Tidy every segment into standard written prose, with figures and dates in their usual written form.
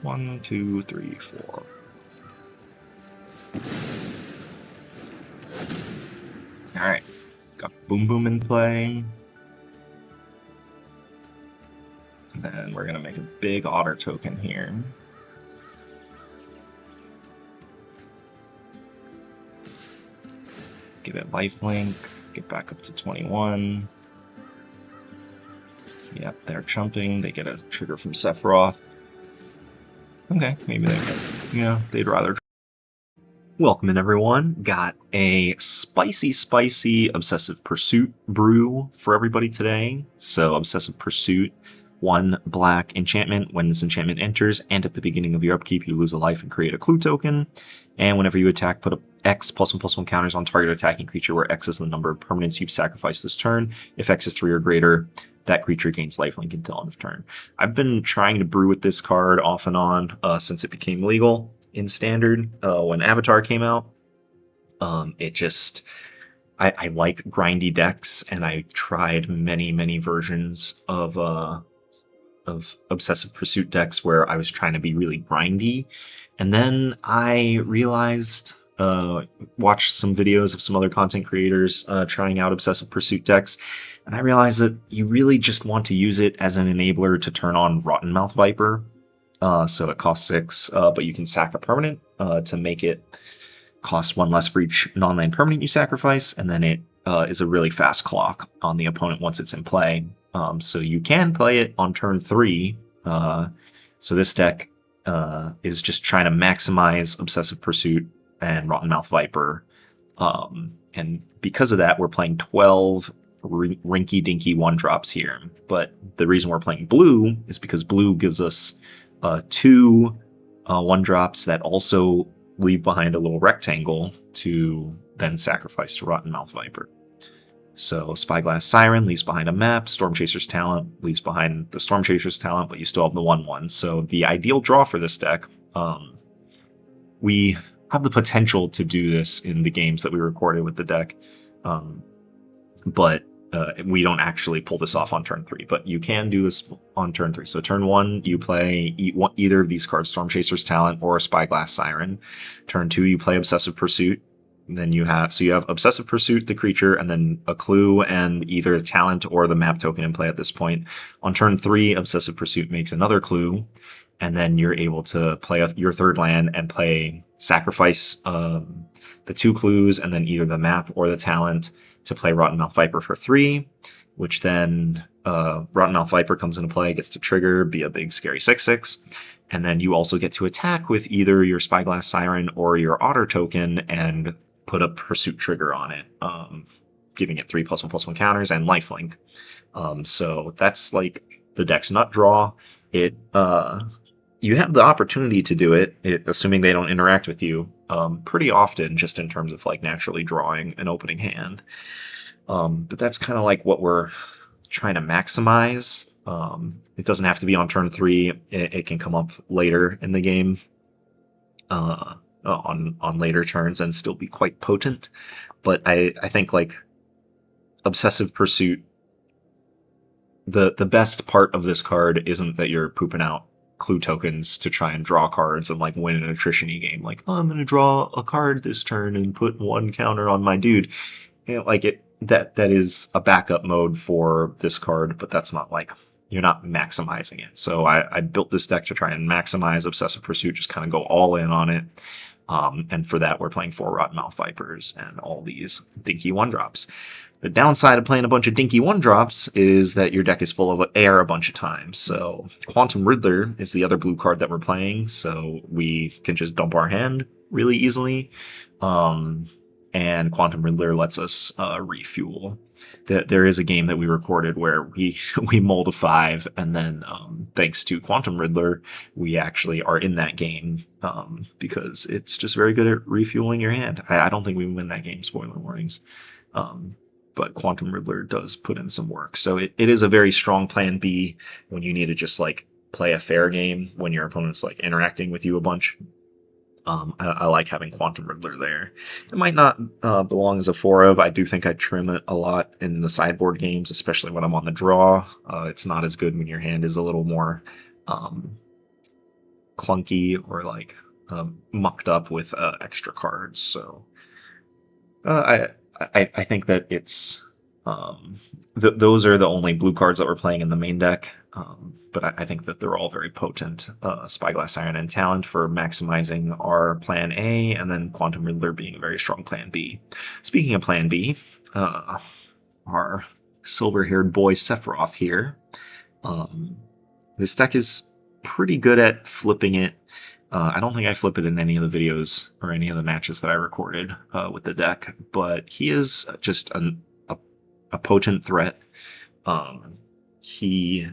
1, 2, 3, 4. Alright, got Boom Boom in play. And then we're going to make a big otter token here. Give it lifelink, get back up to 21. Yep, they're chumping, they get a trigger from Sephiroth. Okay, maybe they'd rather. Welcome in, everyone. Got a spicy Obsessive Pursuit brew for everybody today. So Obsessive Pursuit, 1 black enchantment. When this enchantment enters and at the beginning of your upkeep, you lose a life and create a clue token. And whenever you attack, put a X +1/+1 counters on target attacking creature where X is the number of permanents you've sacrificed this turn. If X is 3 or greater, that creature gains lifelink until end of turn. I've been trying to brew with this card off and on since it became legal in Standard when Avatar came out. I like grindy decks, and I tried many versions of Obsessive Pursuit decks where I was trying to be really grindy. And then I realized, watched some videos of some other content creators trying out Obsessive Pursuit decks, and I realized that you really just want to use it as an enabler to turn on Rottenmouth Viper. So it costs 6, but you can sack a permanent to make it cost 1 less for each non-land permanent you sacrifice, and then it is a really fast clock on the opponent once it's in play. So you can play it on turn 3. So this deck is just trying to maximize Obsessive Pursuit and Rottenmouth Viper. And because of that, we're playing 12 rinky-dinky 1-drops here. But the reason we're playing blue is because blue gives us 2 1-drops that also leave behind a little rectangle to then sacrifice to Rottenmouth Viper. So Spyglass Siren leaves behind a map, Stormchaser's Talent leaves behind the Stormchaser's Talent, but you still have the 1/1. So the ideal draw for this deck, we have the potential to do this in the games that we recorded with the deck, but we don't actually pull this off on turn 3, but you can do this on turn 3. So turn 1, you play either of these cards, Stormchaser's Talent or Spyglass Siren. Turn 2, you play Obsessive Pursuit. Then you have Obsessive Pursuit, the creature, and then a clue and either the talent or the map token in play at this point. On turn 3, Obsessive Pursuit makes another clue, and then you're able to play your 3rd land and sacrifice the 2 clues and then either the map or the talent to play Rottenmouth Viper for 3, which then Rottenmouth Viper comes into play, gets to trigger, be a big scary 6/6, and then you also get to attack with either your Spyglass Siren or your Otter token and put a Pursuit trigger on it, giving it 3 +1/+1 counters and lifelink. So that's like the deck's nut draw. You have the opportunity to do it, assuming they don't interact with you, pretty often, just in terms of like naturally drawing an opening hand. But that's kind of like what we're trying to maximize. It doesn't have to be on turn 3. It can come up later in the game, on later turns, and still be quite potent. But I think like Obsessive Pursuit, the best part of this card isn't that you're pooping out clue tokens to try and draw cards and like win an attrition-y game. Like, oh, I'm gonna draw a card this turn and put 1 counter on my dude. That is a backup mode for this card, but that's not like, you're not maximizing it. So I built this deck to try and maximize Obsessive Pursuit, just kind of go all in on it. And for that, we're playing 4 Rottenmouth Vipers and all these dinky 1-drops. The downside of playing a bunch of dinky 1-drops is that your deck is full of air a bunch of times. So Quantum Riddler is the other blue card that we're playing, so we can just dump our hand really easily. And Quantum Riddler lets us refuel. There is a game that we recorded where we mulled a 5, and then thanks to Quantum Riddler, we actually are in that game because it's just very good at refueling your hand. I don't think we win that game, spoiler warnings. But Quantum Riddler does put in some work. So it is a very strong plan B when you need to just like play a fair game when your opponent's like interacting with you a bunch. I like having Quantum Riddler there. It might not belong as a 4-of. I do think I trim it a lot in the sideboard games, especially when I'm on the draw. It's not as good when your hand is a little more clunky or like mucked up with extra cards. So I think that it's those are the only blue cards that we're playing in the main deck. But I think that they're all very potent. Spyglass Siren and Talent for maximizing our plan A, and then Quantum Riddler being a very strong plan B. Speaking of plan B, our silver-haired boy Sephiroth here. This deck is pretty good at flipping it. I don't think I flip it in any of the videos or any of the matches that I recorded with the deck, but he is just a potent threat. He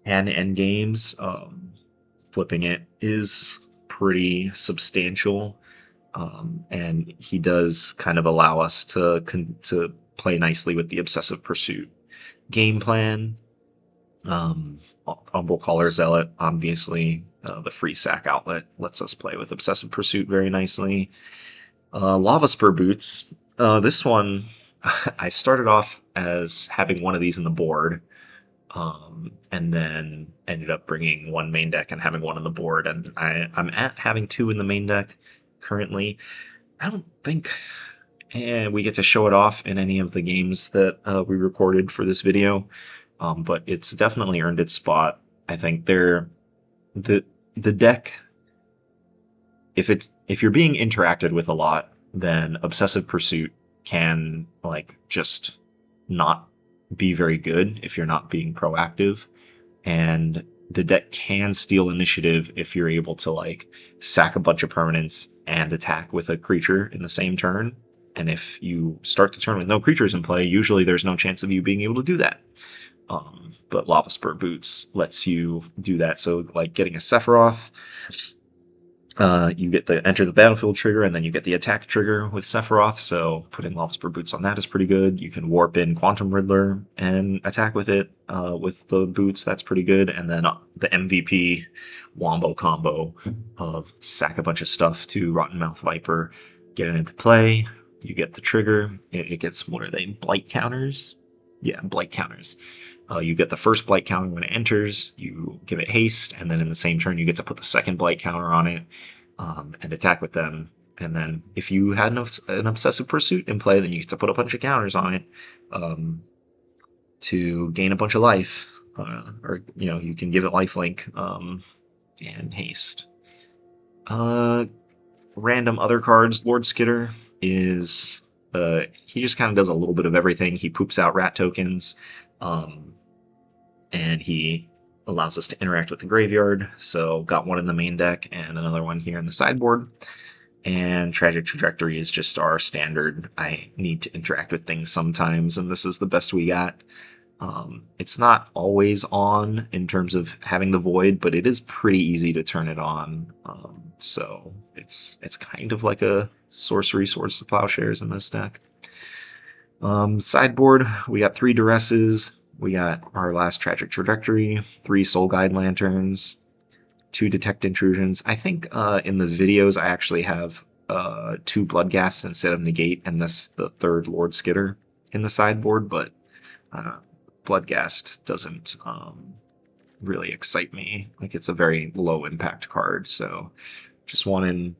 can end games. Flipping it is pretty substantial, and he does kind of allow us to play nicely with the Obsessive Pursuit game plan. Umbral Caller Zealot, obviously, the free sack outlet lets us play with Obsessive Pursuit very nicely. Lavaspur Boots. This one, I started off as having one of these in the board, and then ended up bringing one main deck and having one on the board, and I'm at having two in the main deck currently. I don't think we get to show it off in any of the games that we recorded for this video. But it's definitely earned its spot. I think the deck, if you're being interacted with a lot, then Obsessive Pursuit can like just not be very good if you're not being proactive, and the deck can steal initiative if you're able to like sack a bunch of permanents and attack with a creature in the same turn. And if you start the turn with no creatures in play, usually there's no chance of you being able to do that. But Lavaspur Boots lets you do that. So, like getting a Sephiroth, you get the enter the battlefield trigger, and then you get the attack trigger with Sephiroth. So, putting Lavaspur Boots on that is pretty good. You can warp in Quantum Riddler and attack with it with the boots. That's pretty good. And then the MVP wombo combo of sack a bunch of stuff to Rottenmouth Viper, get it into play. You get the trigger. It gets, what are they, blight counters? Yeah, blight counters. You get the first blight counter when it enters, you give it haste, and then in the same turn you get to put the second blight counter on it and attack with them. And then if you had an Obsessive Pursuit in play, then you get to put a bunch of counters on it to gain a bunch of life. Or, you can give it lifelink and haste. Random other cards. Lord Skitter is... he just kind of does a little bit of everything. He poops out rat tokens. And he allows us to interact with the graveyard. So got one in the main deck and another one here in the sideboard. And Tragic Trajectory is just our standard. I need to interact with things sometimes, and this is the best we got. It's not always on in terms of having the void, but it is pretty easy to turn it on. So it's kind of like a sorcery Swords to Plowshares in this deck. Sideboard, we got 3 Duresses. We got our last Tragic Trajectory, 3 Soul Guide Lanterns, 2 Detect Intrusions. I think in the videos I actually have 2 Bloodghast instead of Negate, and this the 3rd Lord Skitter in the sideboard, but Bloodghast doesn't really excite me. Like, it's a very low impact card, so just wanted...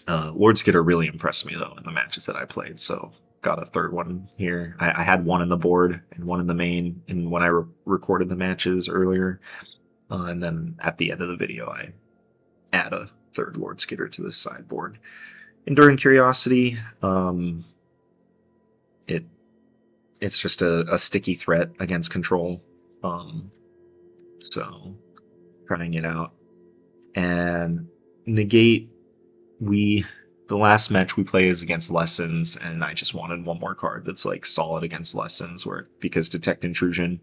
Lord Skitter really impressed me, though, in the matches that I played, so... got a 3rd one here. I had one in the board and one in the main, and when I recorded the matches earlier, and then at the end of the video I add a 3rd Lord Skitter to this sideboard. Enduring Curiosity, it's just a sticky threat against control, so trying it out. And Negate, the last match we play is against Lessons, and I just wanted one more card that's like solid against Lessons, because Detect Intrusion,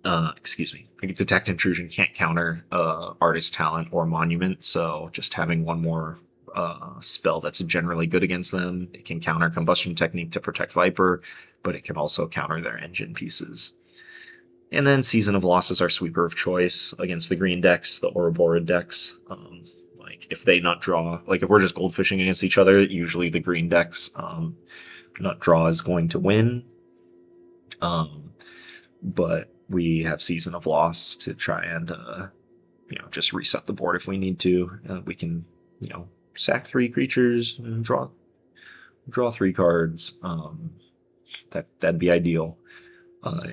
Detect Intrusion can't counter Artist Talent or Monument, so just having one more spell that's generally good against them. It can counter Combustion Technique to protect Viper, but it can also counter their engine pieces. And then Season of Loss is our sweeper of choice against the green decks, the Ouroboros decks. If they nut draw, like if we're just goldfishing against each other, usually the green decks nut draw is going to win. But we have Season of Loss to try and just reset the board if we need to. We can sack 3 creatures and draw 3 cards. That'd be ideal.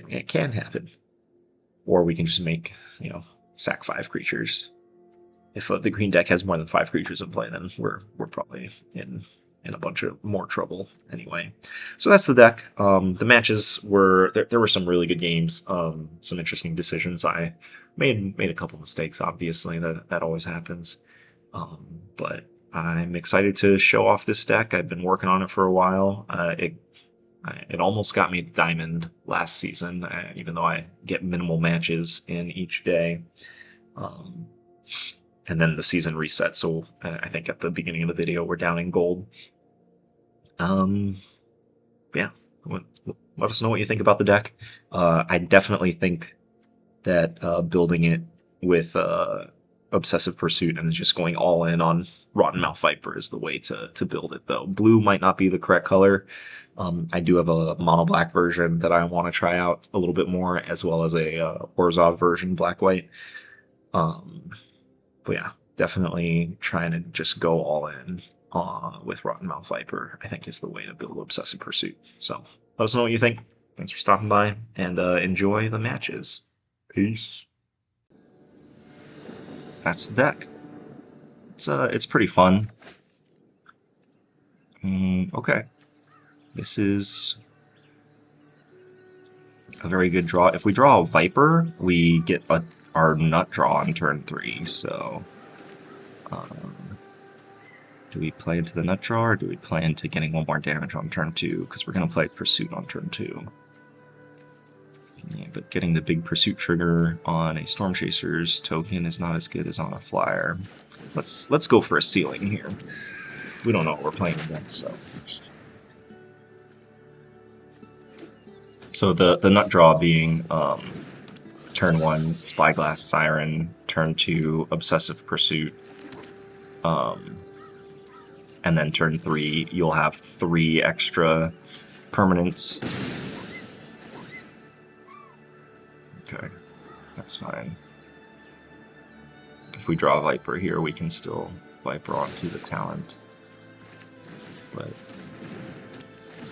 It can happen, or we can just make sack 5 creatures. If the green deck has more than 5 creatures in play, then we're probably in a bunch of more trouble anyway. So that's the deck. The matches were there were some really good games, some interesting decisions. I made a couple mistakes, obviously, that always happens. But I'm excited to show off this deck. I've been working on it for a while. It almost got me Diamond last season, even though I get minimal matches in each day. And then the season reset, so I think at the beginning of the video we're down in gold. Yeah, let us know what you think about the deck. I definitely think that building it with Obsessive Pursuit and just going all in on Rottenmouth Viper is the way to build it, though. Blue might not be the correct color. I do have a mono black version that I want to try out a little bit more, as well as a Orzhov version, black-white. But yeah, definitely trying to just go all in with Rottenmouth Viper, I think, is the way to build Obsessive Pursuit. So let us know what you think. Thanks for stopping by, and enjoy the matches. Peace. That's the deck. It's pretty fun. Okay. This is a very good draw. If we draw a Viper, we get our nut draw on turn 3, so... do we play into the nut draw, or do we play into getting 1 more damage on turn 2? Because we're going to play Pursuit on turn 2. Yeah, but getting the big Pursuit trigger on a Stormchaser's token is not as good as on a Flyer. Let's go for a ceiling here. We don't know what we're playing against, so... So the nut draw being turn 1 Spyglass Siren, turn 2 Obsessive Pursuit, and then turn 3 you'll have 3 extra permanents. Okay, that's fine. If we draw Viper here, we can still Viper onto the talent. But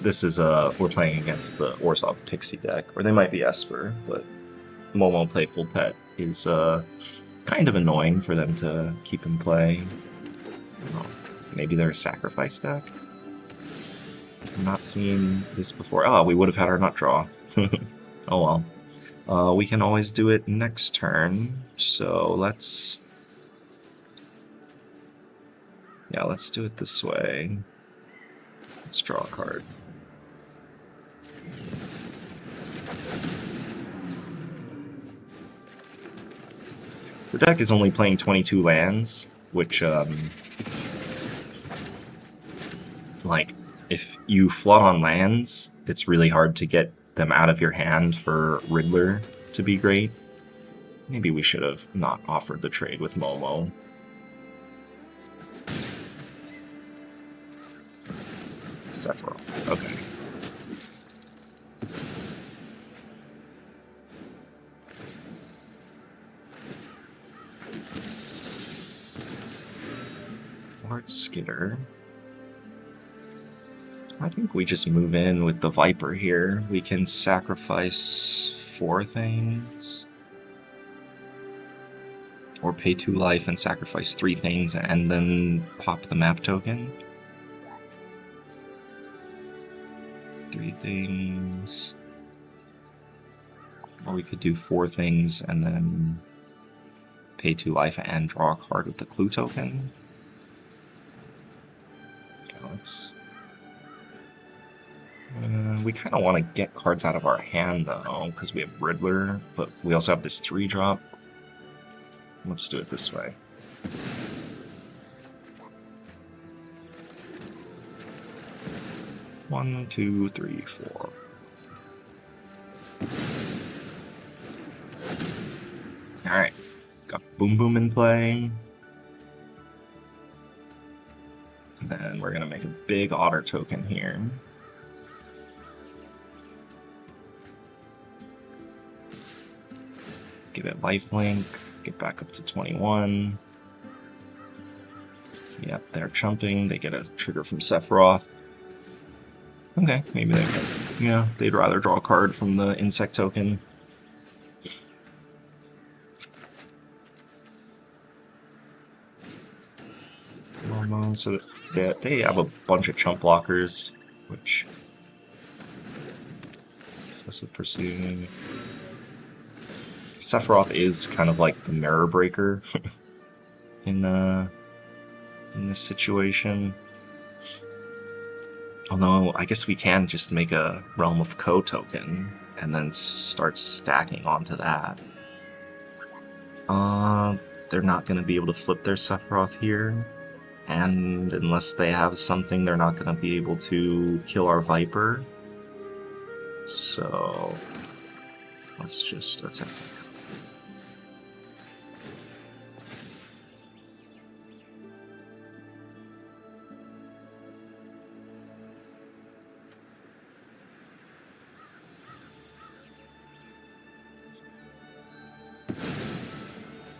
this is we're playing against the Orzhov Pixie deck, or they might be Esper, but Momo Playful Pet is kind of annoying for them to keep in play. Maybe they're a Sacrifice deck? I've not seen this before. Oh, we would have had our nut draw. Oh well. We can always do it next turn, so let's do it this way. Let's draw a card. The deck is only playing 22 lands, which, like, if you flood on lands, it's really hard to get them out of your hand for Riddler to be great. Maybe we should have not offered the trade with Momo. Sephiroth. Okay. Lord Skitter. I think we just move in with the Viper here. We can sacrifice 4 things. Or pay 2 life and sacrifice 3 things and then pop the map token. 3 things. Or we could do 4 things and then pay 2 life and draw a card with the clue token. We kind of want to get cards out of our hand, though, because we have Riddler, but we also have this 3-drop. Let's do it this way. One, two, three, 4. Alright, got Boom Boom in play. And then we're going to make a big Otter token here. Give it lifelink, get back up to 21. Yep, they're chumping, they get a trigger from Sephiroth. Okay, maybe they get, yeah, they'd rather draw a card from the insect token. So they have a bunch of chump blockers, which... Obsessive Pursuit. Sephiroth is kind of like the mirror breaker in this situation. Although, I guess we can just make a Realm of Koh token and then start stacking onto that. They're not going to be able to flip their Sephiroth here. And unless they have something, they're not going to be able to kill our Viper. So, let's just attack.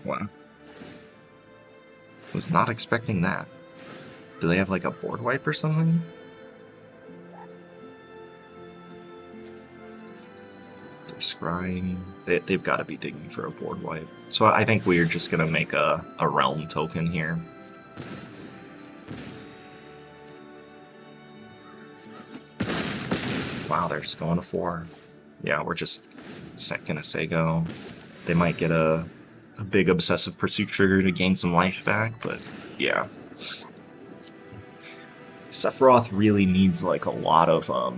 Wow. Was not expecting that. Do they have like a board wipe or something? They're scrying. They've got to be digging for a board wipe. So I think we're just going to make a realm token here. Wow, they're just going to 4. Yeah, we're just going to say go. They might get a big Obsessive Pursuit trigger to gain some life back, but yeah. Sephiroth really needs like a lot of we're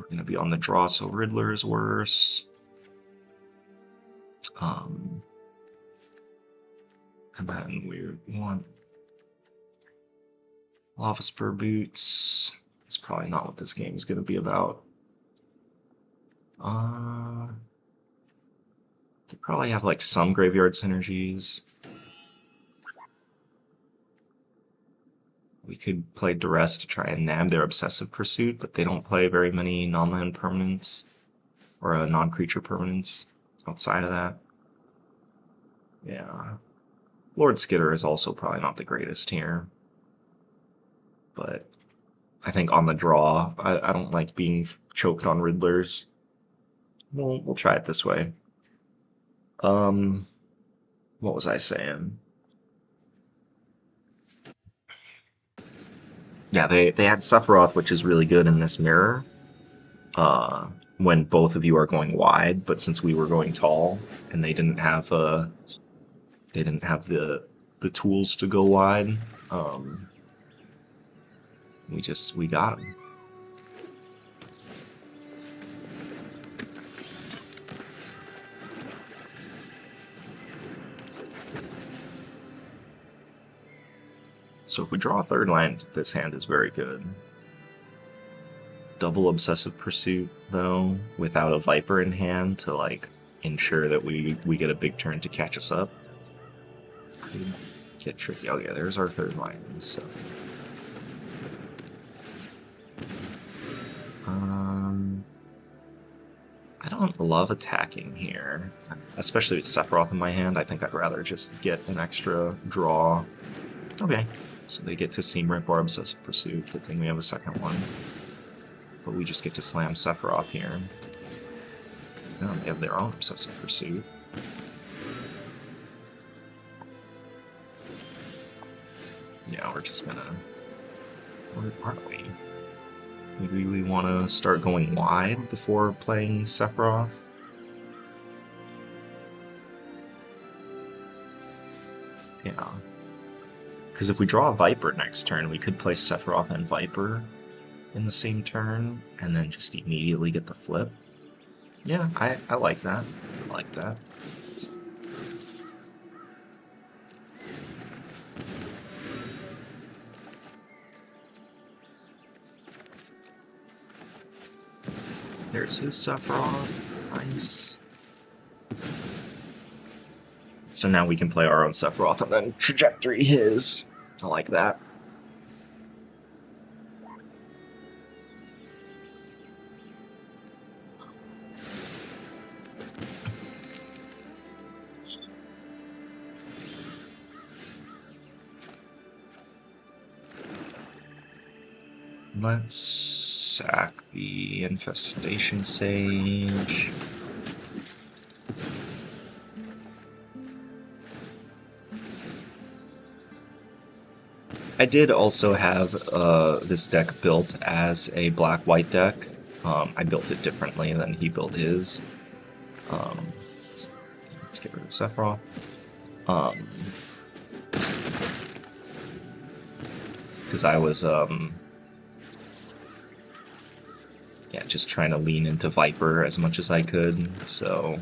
gonna be on the draw, so Riddler is worse. And then we want Lavaspur Boots. It's probably not what this game is gonna be about. They probably have like some graveyard synergies. We could play Duress to try and nab their Obsessive Pursuit, but they don't play very many non-land permanents or non-creature permanents outside of that. Yeah. Lord Skitter is also probably not the greatest here. But I think on the draw, I don't like being choked on Riddlers. We'll try it this way. What was I saying? Yeah, they had Sephiroth, which is really good in this mirror. When both of you are going wide, but since we were going tall and they didn't have the tools to go wide, we got them. So if we draw a third land, this hand is very good. Double Obsessive Pursuit, though, without a Viper in hand to, like, ensure that we get a big turn to catch us up. Could get tricky. Oh yeah, there's our third line, so... I don't love attacking here, especially with Sephiroth in my hand. I think I'd rather just get an extra draw. Okay, so they get to Seam Rip or Obsessive Pursuit. Good thing we have a second one. But we just get to slam Sephiroth here. Oh, they have their own Obsessive Pursuit. Yeah, we're just gonna... Where are we? Maybe we want to start going wide before playing Sephiroth? Yeah. Because if we draw a Viper next turn, we could play Sephiroth and Viper in the same turn, and then just immediately get the flip. Yeah, I like that. I like that. There's his Sephiroth. Nice. So now we can play our own Sephiroth and then trajectory his. I like that. Let's sack the Infestation Sage. I did also have this deck built as a black-white deck. I built it differently than he built his. Let's get rid of Sephiroth. Because I was yeah, just trying to lean into Viper as much as I could, so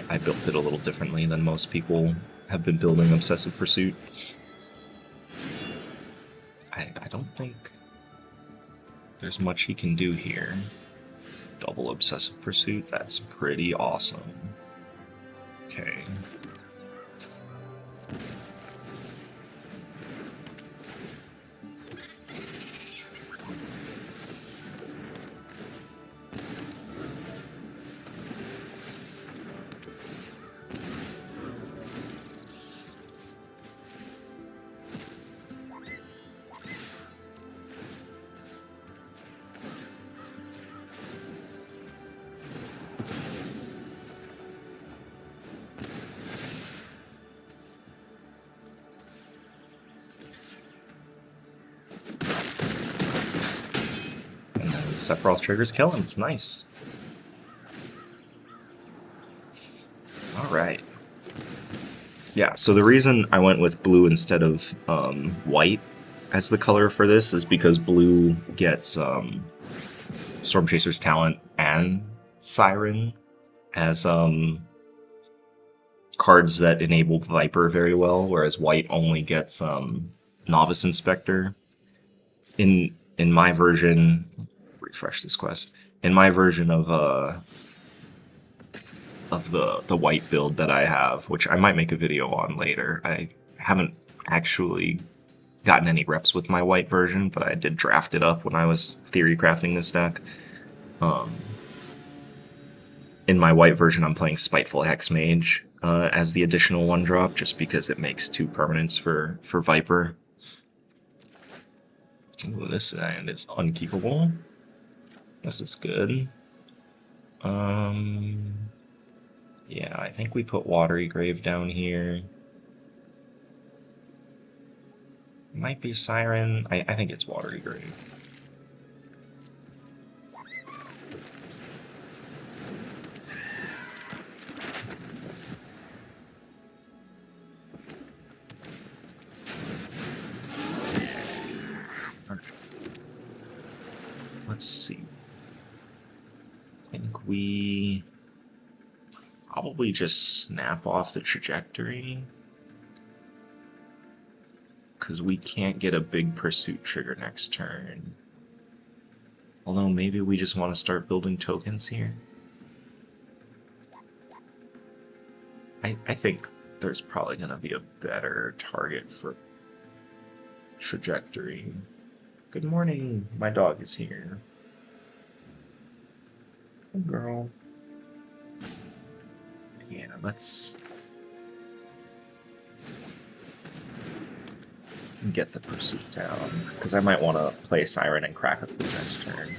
I built it a little differently than most people have been building Obsessive Pursuit. I don't think there's much he can do here. Double Obsessive Pursuit, that's pretty awesome. Okay. Sephiroth triggers kill him. Nice. Alright. Yeah, so the reason I went with blue instead of white as the color for this is because blue gets Stormchaser's talent and Siren as cards that enable Viper very well, whereas white only gets Novice Inspector. In my version, refresh this quest. In my version of the white build that I have, which I might make a video on later. I haven't actually gotten any reps with my white version, but I did draft it up when I was theory crafting this deck. In my white version, I'm playing Spiteful Hexmage as the additional 1-drop, just because it makes 2 permanents for Viper. Ooh, this land is unkeepable. This is good. Yeah, I think we put Watery Grave down here. Might be Siren. I think it's Watery Grave. Let's see. I think we probably just snap off the trajectory, because we can't get a big pursuit trigger next turn. Although maybe we just want to start building tokens here. I think there's probably going to be a better target for trajectory. Good morning, my dog is here. Good girl. Yeah, let's get the pursuit down, because I might want to play Siren and crack a clue next turn,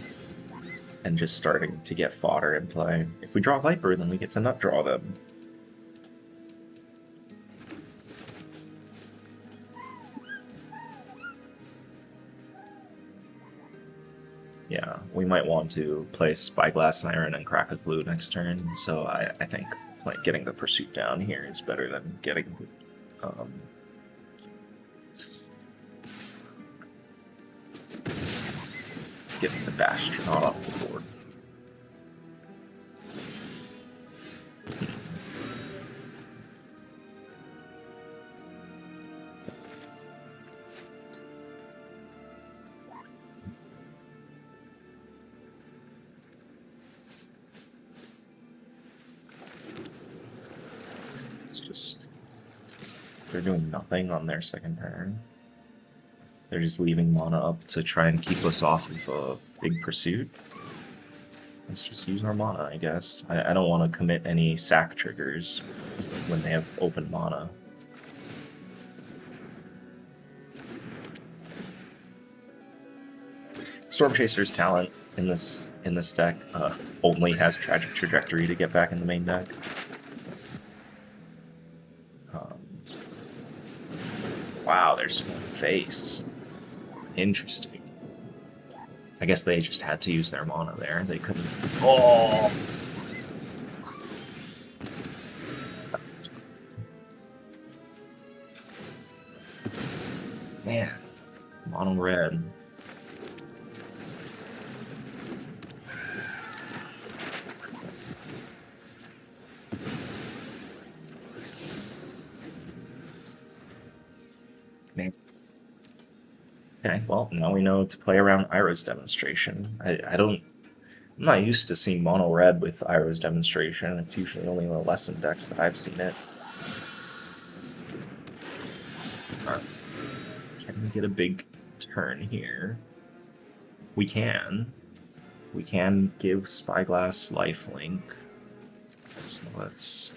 and just starting to get fodder in play. If we draw Viper, then we get to nut draw them. Yeah, we might want to play Spyglass Siren and crack a clue next turn, so I think like getting the pursuit down here is better than getting getting the Bastronaut off the board. It's just, they're doing nothing on their second turn. They're just leaving mana up to try and keep us off of a big pursuit. Let's just use our mana, I guess. I don't want to commit any sack triggers when they have open mana. Stormchaser's talent in this deck only has Tragic Trajectory to get back in the main deck. Wow, they're just going face. Interesting. I guess they just had to use their mana there. They couldn't. Oh! Man, mono red. Man. Okay, well, now we know to play around Iroh's Demonstration. I'm not used to seeing mono red with Iroh's Demonstration. It's usually only in the lesson decks that I've seen it. Alright. Can we get a big turn here? We can. We can give Spyglass lifelink. So let's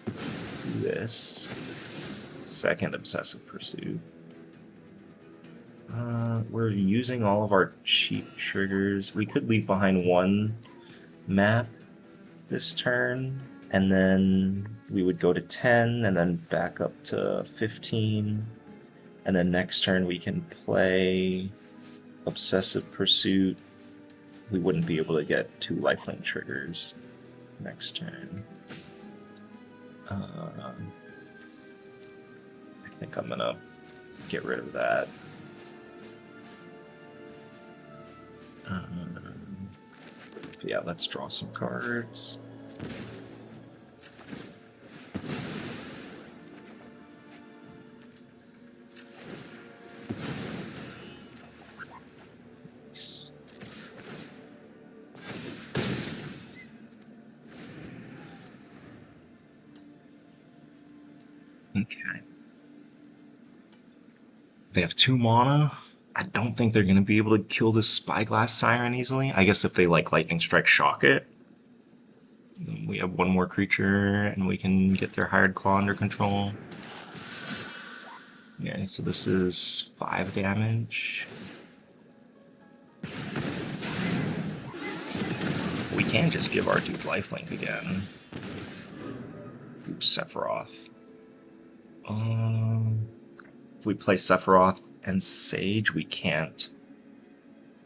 do this. Second Obsessive Pursuit. We're using all of our cheap triggers. We could leave behind one map this turn, and then we would go to 10, and then back up to 15. And then next turn we can play Obsessive Pursuit. We wouldn't be able to get 2 lifelink triggers next turn. I think I'm gonna get rid of that. Yeah, let's draw some cards. Nice. Okay. They have 2 mana. I don't think they're going to be able to kill this Spyglass Siren easily. I guess if they, like, Lightning Strike Shock it, we have 1 more creature, and we can get their Hired Claw under control. Yeah, so this is 5 damage. We can just give our dude lifelink again. Oops, Sephiroth. If we play Sephiroth and Sage, we can't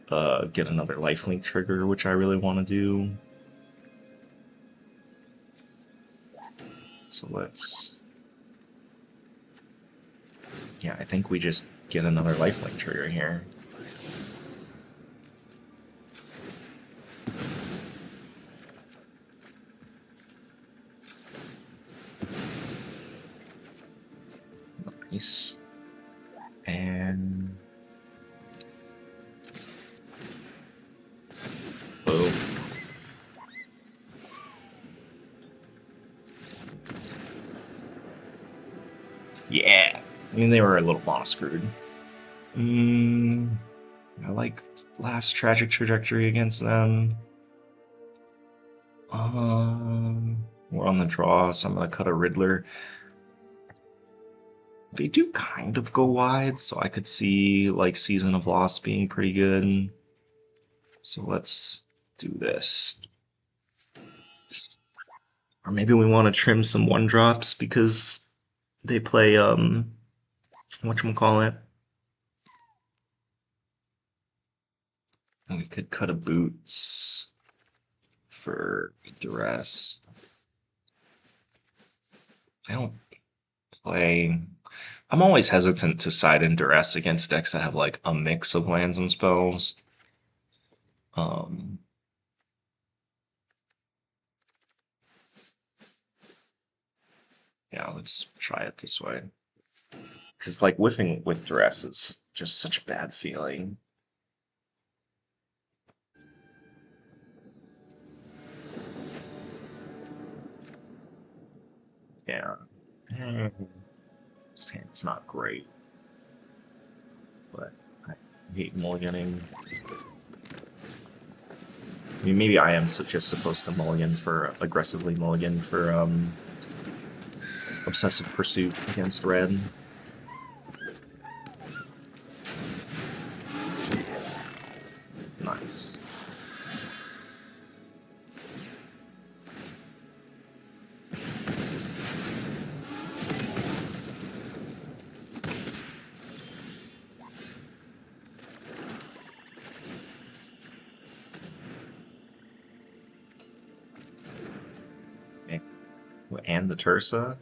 get another lifelink trigger, which I really want to do. So let's... Yeah, I think we just get another lifelink trigger here. Nice. And... boom. Yeah! I mean, they were a little mana screwed. I like last Tragic Trajectory against them. We're on the draw, so I'm gonna cut a Riddler. They do kind of go wide, so I could see, like, Season of Loss being pretty good. So let's do this. Or maybe we want to trim some 1-drops because they play, whatchamacallit? And we could cut a Boots for Duress. I don't play... I'm always hesitant to side in Duress against decks that have, like, a mix of lands and spells. Yeah, let's try it this way. Because, like, whiffing with Duress is just such a bad feeling. Yeah. It's not great. But I hate mulliganing. I mean, maybe I am just supposed to mulligan for, aggressively mulligan for, Obsessive Pursuit against red. and the Tursa.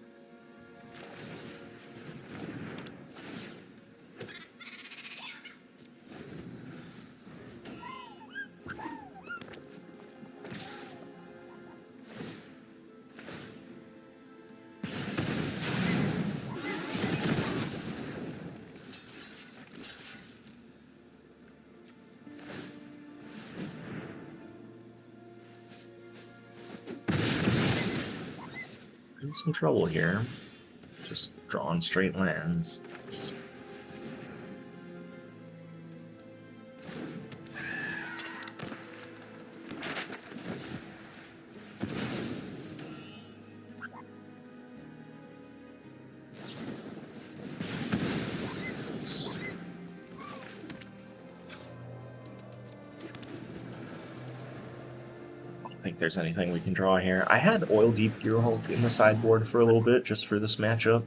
In some trouble here. Just drawing straight lands. I think there's anything we can draw here. I had Oil Deep Gearhulk in the sideboard for a little bit, just for this matchup,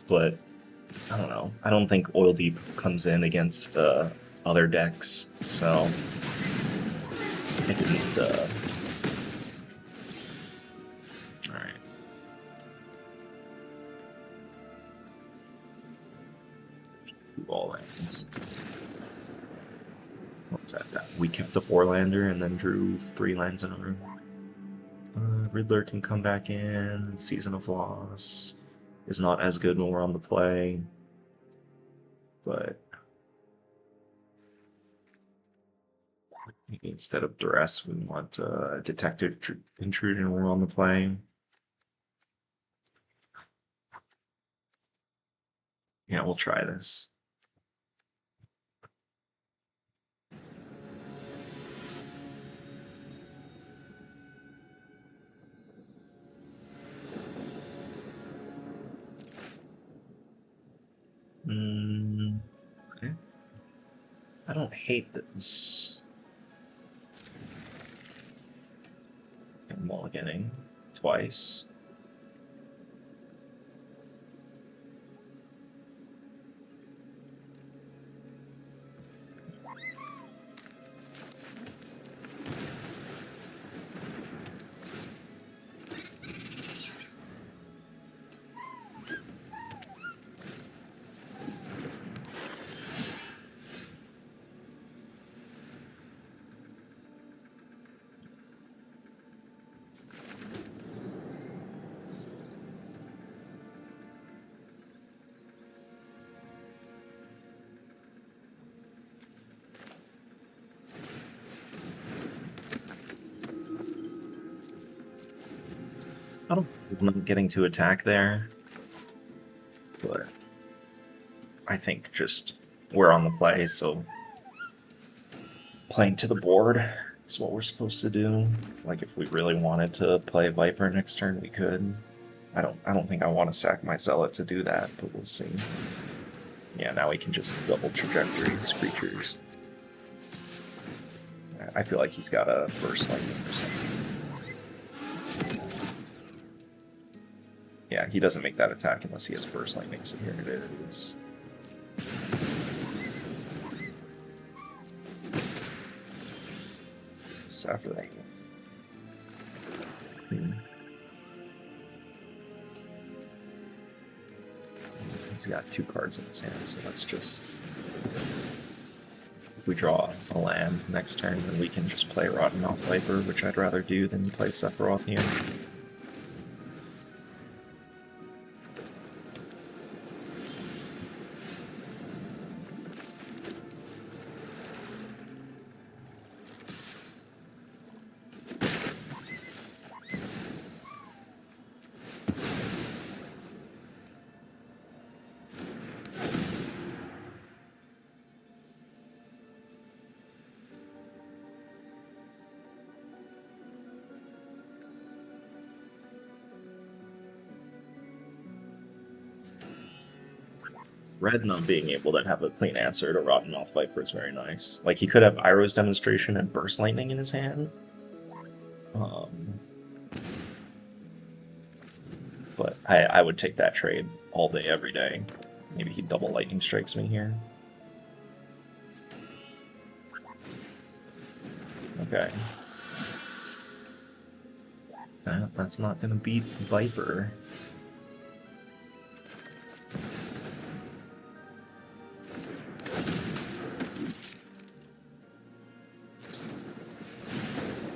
but I don't know. I don't think Oil Deep comes in against other decks, so I didn't. All right. All lands. What was that? We kept a 4-lander and then drew 3 lands in a row. Riddler can come back in. Season of Loss is not as good when we're on the play, but maybe instead of Duress, we want Detective Intrusion when we're on the play. Yeah, we'll try this. Okay. I don't hate this. I'm mulliganing twice. I don't remember getting to attack there, but I think just we're on the play, so playing to the board is what we're supposed to do. Like if we really wanted to play Viper next turn, we could. I don't think I want to sack my Zealot to do that, but we'll see. Yeah, now we can just double trajectory his creatures. I feel like he's got a burst lightning or something. Yeah, he doesn't make that attack unless he has burst lightning, so here it is. Sephiroth. He's got 2 cards in his hand, so let's just... If we draw a land next turn, then we can just play Rottenmouth Viper, which I'd rather do than play Sephiroth here. Red not being able to have a clean answer to Rottenmouth Viper is very nice. Like, he could have Iroh's Demonstration and Burst Lightning in his hand. But I would take that trade all day, every day. Maybe he double Lightning Strikes me here. Okay. That's not gonna beat Viper.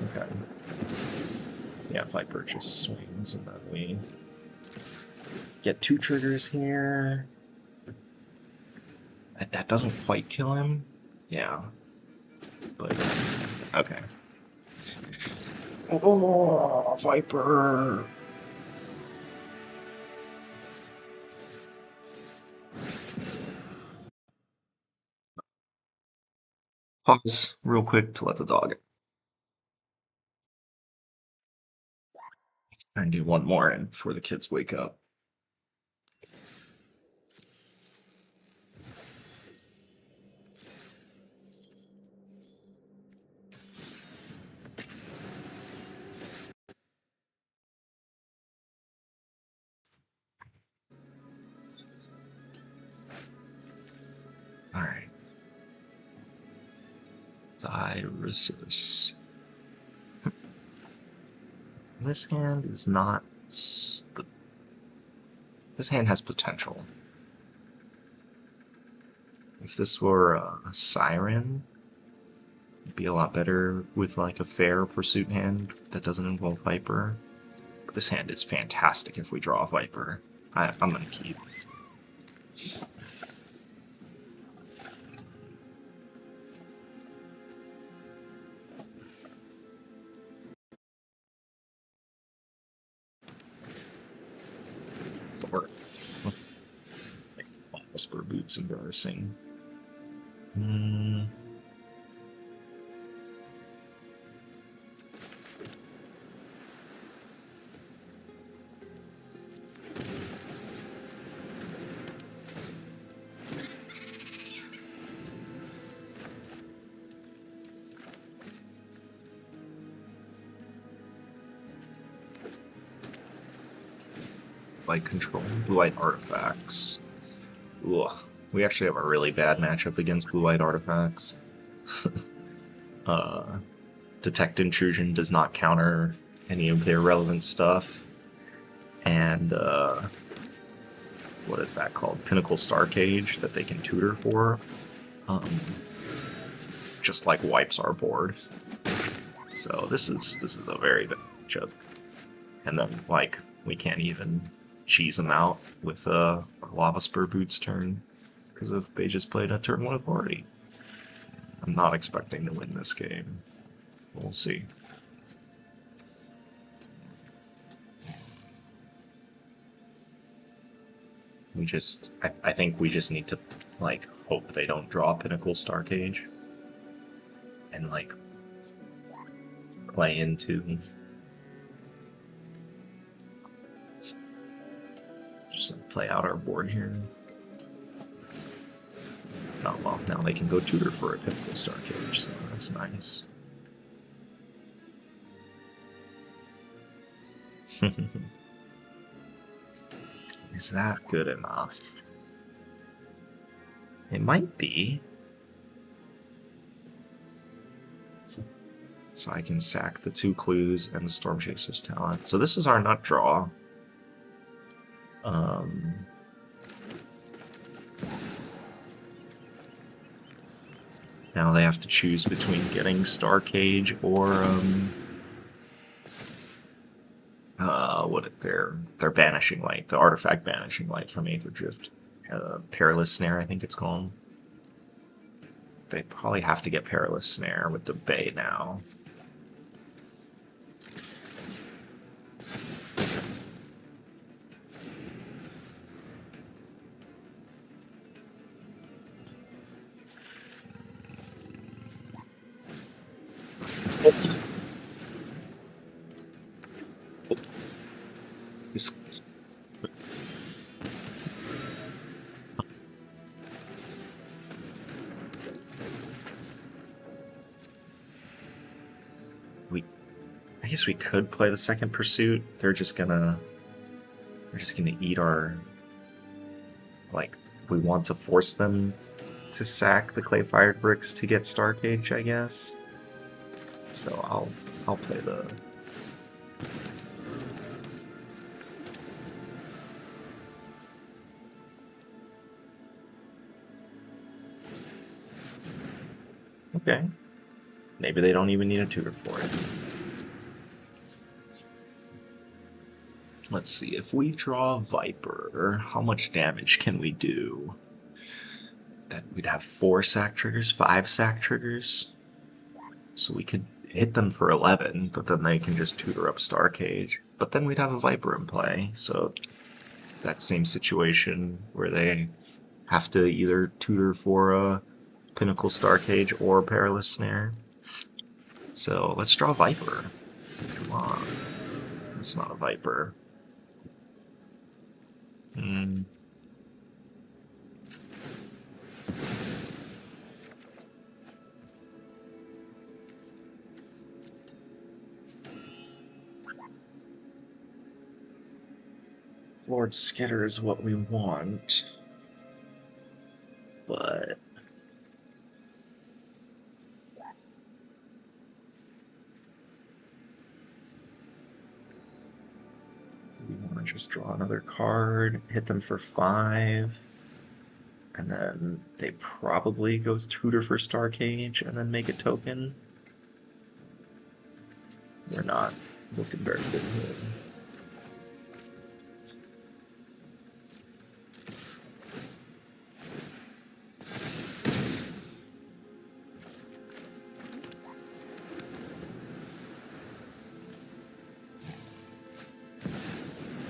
Okay. Yeah, Viper just swings and then we get 2 triggers here. That doesn't quite kill him. Yeah. But, okay. Oh, Viper! Pause real quick to let the dog out. I do one more in before the kids wake up. Alright. Resist. This hand is not... This hand has potential. If this were a Siren, it'd be a lot better with like a fair pursuit hand that doesn't involve Viper. But this hand is fantastic if we draw a Viper. I'm gonna keep. Or Lavaspur Boots embarrassing. Like controlling blue-white artifacts. Ugh. We actually have a really bad matchup against blue-white artifacts. Detect Intrusion does not counter any of their relevant stuff. And, what is that called? Pinnacle Star Cage that they can tutor for. Just like wipes our board. So this is a very bad matchup. And then, like, we can't even cheese them out with a Lavaspur Boots turn, because if they just played a turn 1 authority. I'm not expecting to win this game. We'll see. I think we just need to, like, hope they don't draw Pinnacle Star Cage. And, like, play into... Just play out our board here. Oh well, now they can go tutor for a Pinnacle Star Cage, so that's nice. Is that good enough? It might be. So I can sack the 2 clues and the Stormchaser's talent. So this is our nut draw. Now they have to choose between getting Star Cage or their Banishing Light, the artifact Banishing Light from Aether Drift. Perilous Snare, I think it's called. They probably have to get Perilous Snare with the Bay now. I guess we could play the second pursuit. They're just gonna eat our, like, we want to force them to sack the clay fired bricks to get Star Cage, I guess. So I'll play the Okay. Maybe they don't even need a tutor for it. Let's see, if we draw Viper, how much damage can we do? That we'd have 4 sack triggers, 5 sack triggers. So we could hit them for 11, but then they can just tutor up Star Cage. But then we'd have a Viper in play, so that same situation where they have to either tutor for a Pinnacle Star Cage or Perilous Snare. So let's draw Viper. Come on. It's not a Viper. Lord Skitter is what we want, but we want to just draw another card, hit them for 5, and then they probably go tutor for Star Cage and then make a token. We're not looking very good here.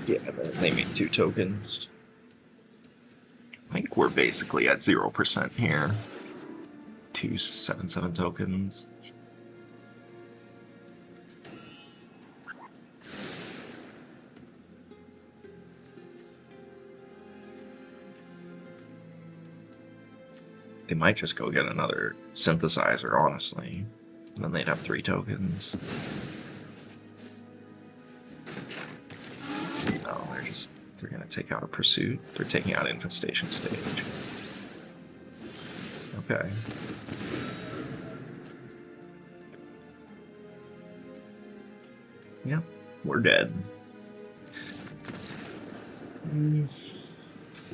Yeah, they made 2 tokens. I think we're basically at 0% here. 2 7/7 tokens. They might just go get another synthesizer, honestly. And then they'd have 3 tokens. No, they're gonna take out a Pursuit. They're taking out Infestation Sage. Okay. Yep, we're dead.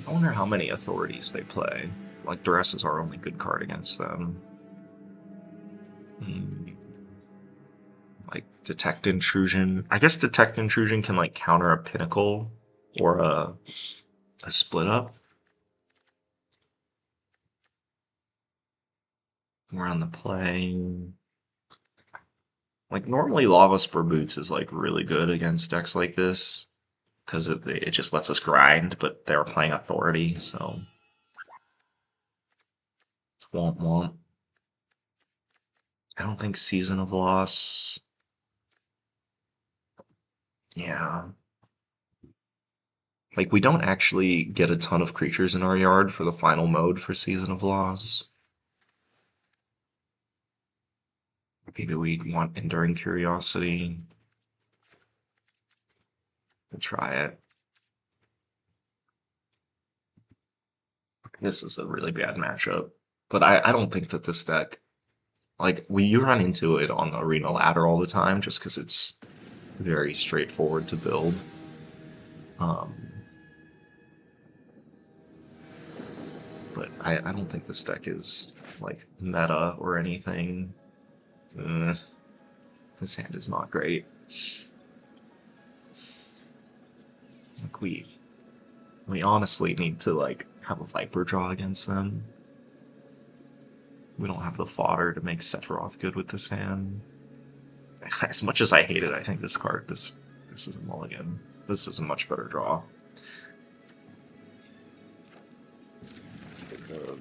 I wonder how many authorities they play. Like, Duress is our only good card against them. Like, Detect Intrusion. I guess Detect Intrusion can, like, counter a Pinnacle or a Split Up. We're on the play. Like, normally Lavaspur Boots is, like, really good against decks like this, because it just lets us grind, but they were playing Authority, so... Womp womp. I don't think Season of Loss... Yeah. Like, we don't actually get a ton of creatures in our yard for the final mode for Season of Loss. Maybe we want Enduring Curiosity. We'll try it. This is a really bad matchup. But I don't think that this deck... Like, you run into it on the Arena Ladder all the time, just because it's very straightforward to build. But I don't think this deck is, like, meta or anything. This hand is not great. Like, we honestly need to, like, have a Viper draw against them. We don't have the fodder to make Sephiroth good with this hand. As much as I hate it, I think this card, this is a mulligan. This is a much better draw.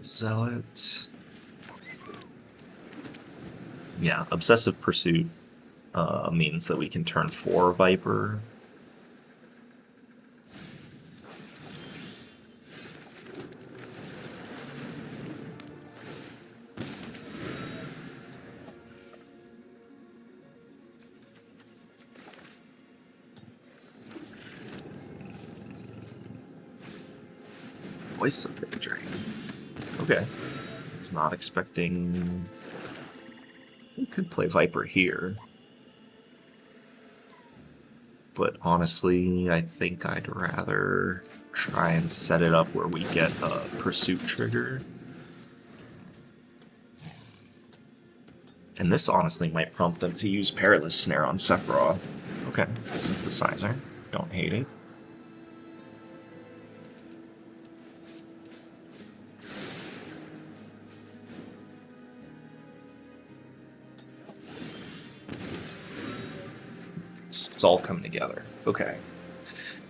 Zealot. Yeah, Obsessive Pursuit means that we can turn 4 Viper. Voice of Victory. Okay. I was not expecting... We could play Viper here. But honestly, I think I'd rather try and set it up where we get a Pursuit trigger. And this honestly might prompt them to use Perilous Snare on Sephiroth. Okay, Synthesizer. Don't hate it. It's all coming together. Okay.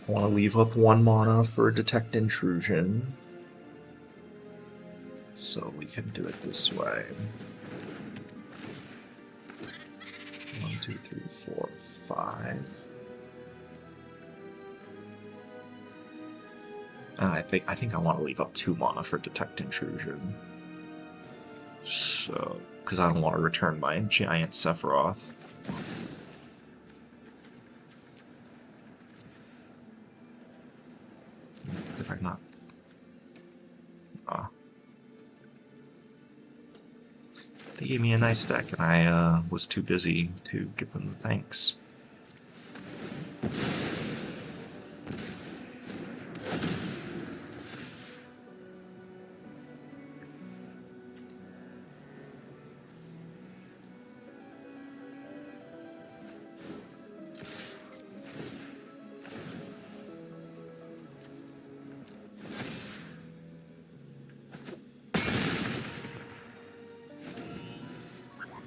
I want to leave up 1 mana for Detect Intrusion. So we can do it this way. 1, 2, 3, 4, 5. I think I want to leave up 2 mana for Detect Intrusion. So, because I don't want to return my giant Sephiroth. Did I not? They gave me a nice deck, and I was too busy to give them the thanks.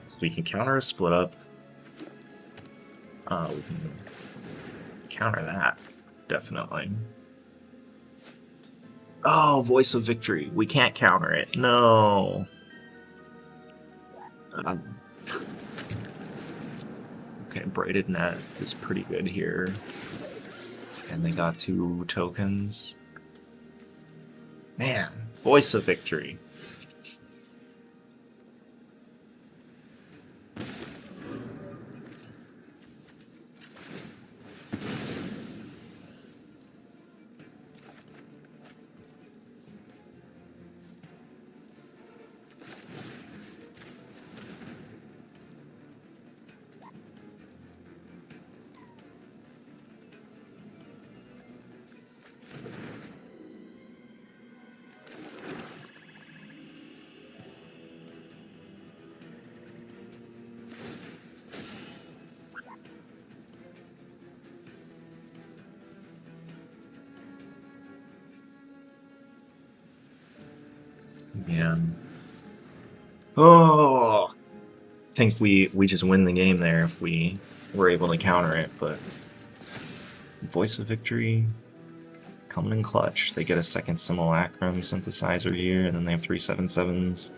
So we can counter a split up. We can counter that, definitely. Oh, Voice of Victory. We can't counter it. No. Okay, Braided Net is pretty good here. And they got 2 tokens. Man, Voice of Victory. Yeah. Oh, I think we just win the game there if we were able to counter it, but Voice of Victory coming in clutch. They get a second Simulacrum Synthesizer here, and then they have 3 7/7s.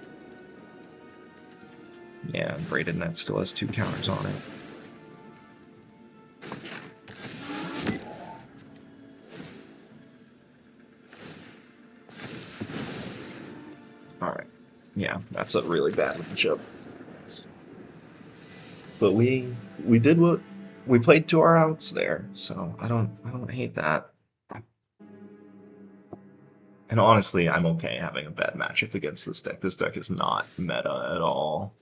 Yeah, Braided Net still has 2 counters on it. Alright. Yeah, that's a really bad matchup. But we did what we played to our outs there, so I don't hate that. And honestly, I'm okay having a bad matchup against this deck. This deck is not meta at all.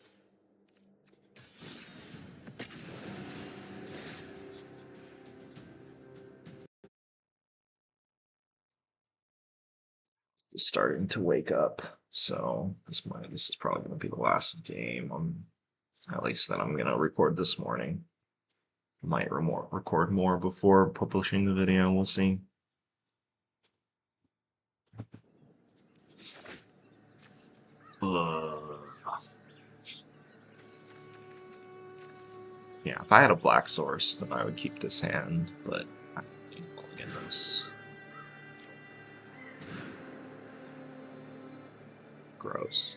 It's starting to wake up, so this is probably going to be the last game. At least that I'm going to record this morning. Might record more before publishing the video. We'll see. Yeah, if I had a black source, then I would keep this hand, but I'm only in those. Gross.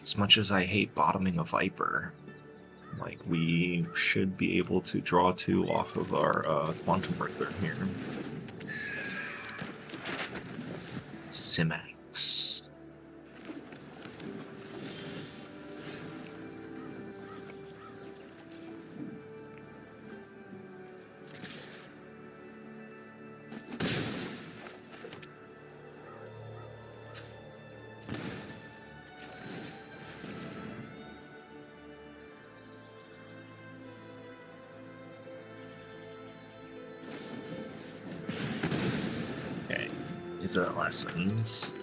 As much as I hate bottoming a Viper, like, we should be able to draw 2 off of our Quantum Riddler here. Simax. Izzet lessons.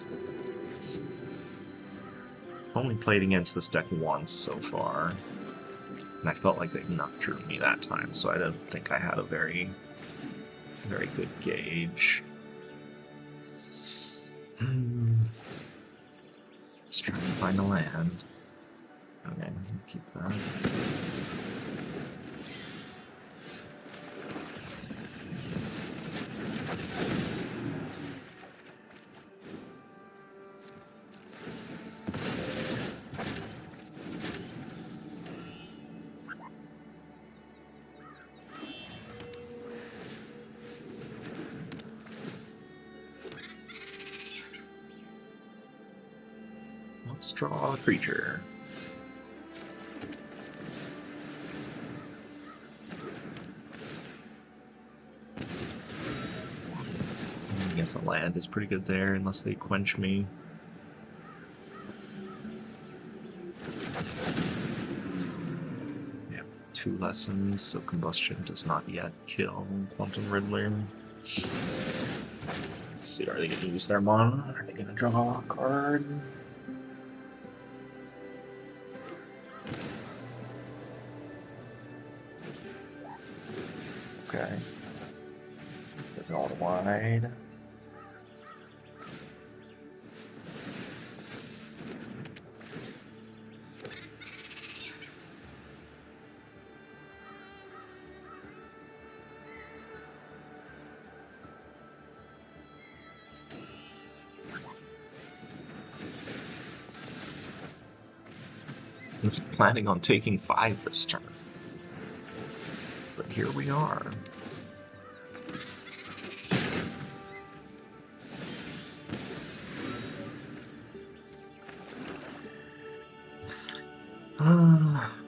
Only played against this deck once so far, and I felt like they nocturned me that time, so I don't think I had a very good gauge. Let's try to find a land. Okay, keep that. Let's draw a creature. I guess a land is pretty good there, unless they quench me. They have 2 lessons, so combustion does not yet kill Quantum Riddler. Let's see, are they going to use their mana? Are they going to draw a card? Okay. Put it all wide. I was planning on taking 5 this turn, but here we are.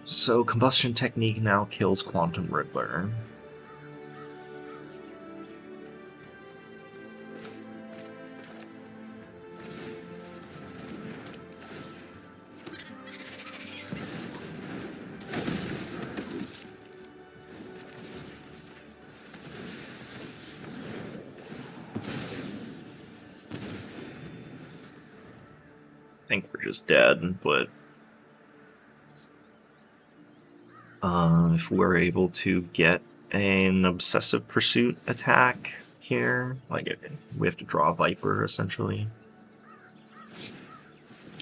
So Combustion Technique now kills Quantum Riddler. I think we're just dead, but if we're able to get an Obsessive Pursuit attack here, like we have to draw a Viper essentially.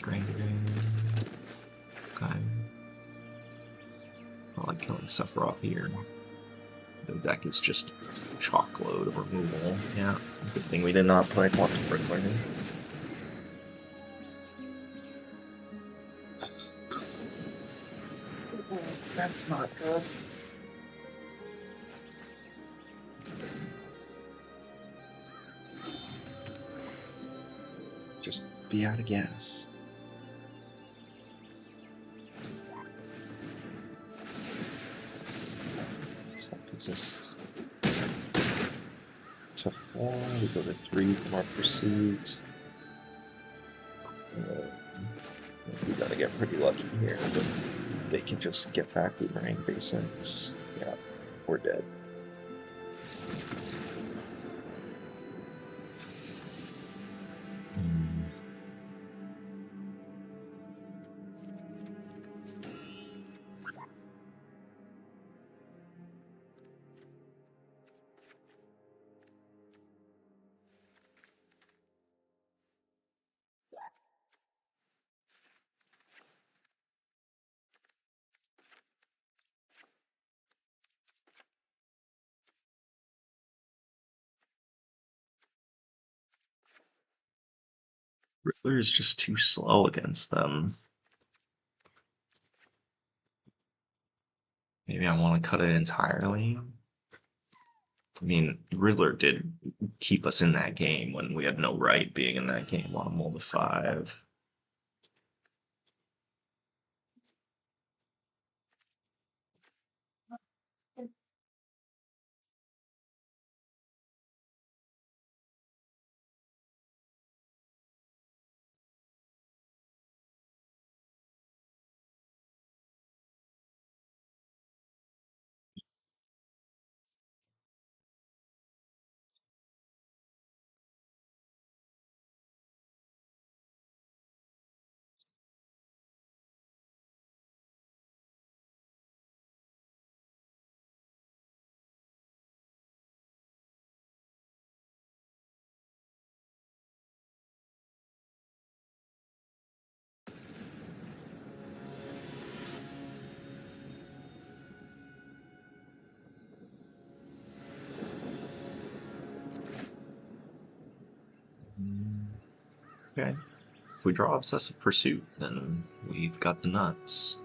Grave. Okay. I like killing Sephiroth here. The deck is just chock-load of removal. Yeah, good thing we did not play Quantum Riddler. That's not good. Just be out of gas. So that puts us to 4. We go to 3 for our pursuit. We gotta get pretty lucky here, but they can just get back Boomerang Basics. Yeah, we're dead. Riddler is just too slow against them. Maybe I want to cut it entirely. I mean, Riddler did keep us in that game when we had no right being in that game on a mull to 5. Okay. If we draw Obsessive Pursuit, then we've got the nuts.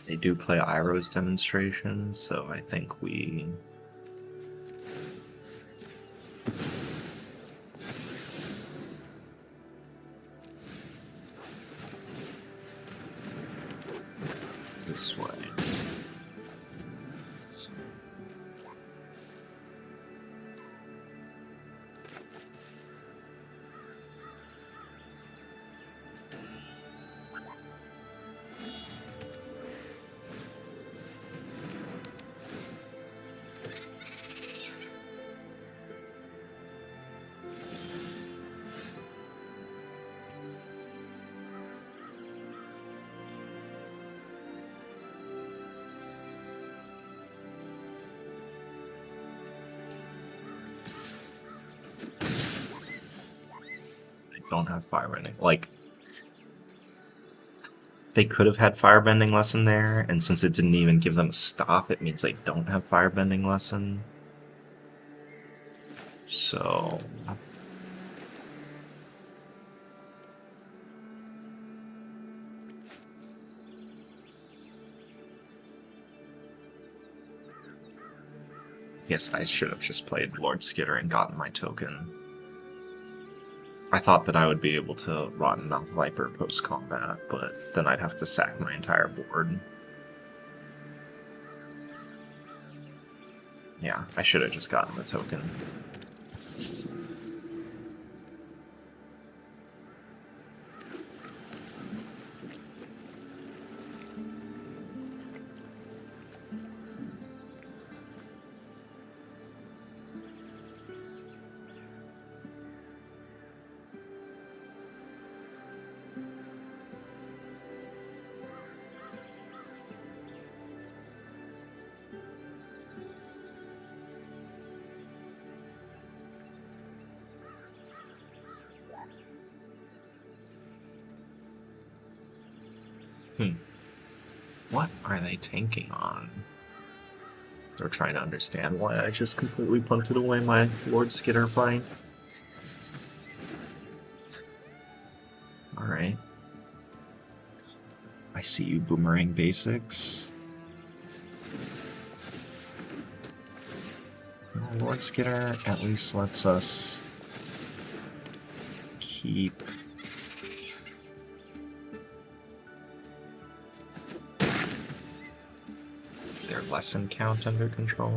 They do play Iroh's Demonstration, so I think we... this way. Don't have firebending. Like, they could have had firebending lesson there, and since it didn't even give them a stop, it means they don't have firebending lesson. So... yes, I should have just played Lord Skitter and gotten my token. I thought that I would be able to Rottenmouth Viper post-combat, but then I'd have to sack my entire board. Yeah, I should have just gotten the token. What are they tanking on? They're trying to understand why I just completely punted away my Lord Skitter fight. Alright. I see you, Boomerang Basics. Well, Lord Skitter at least lets us keep... their lesson count under control.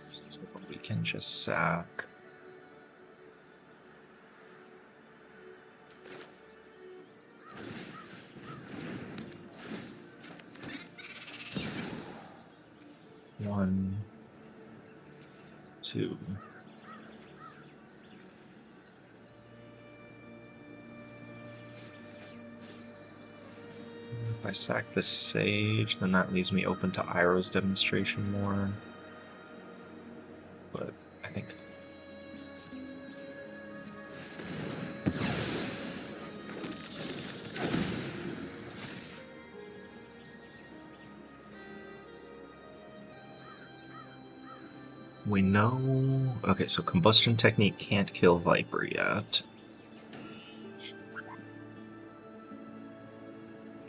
So we can just sack. One, two. If I sack the Sage, then that leaves me open to Iroh's Demonstration more. But I think... we know... okay, so Combustion Technique can't kill Viper yet.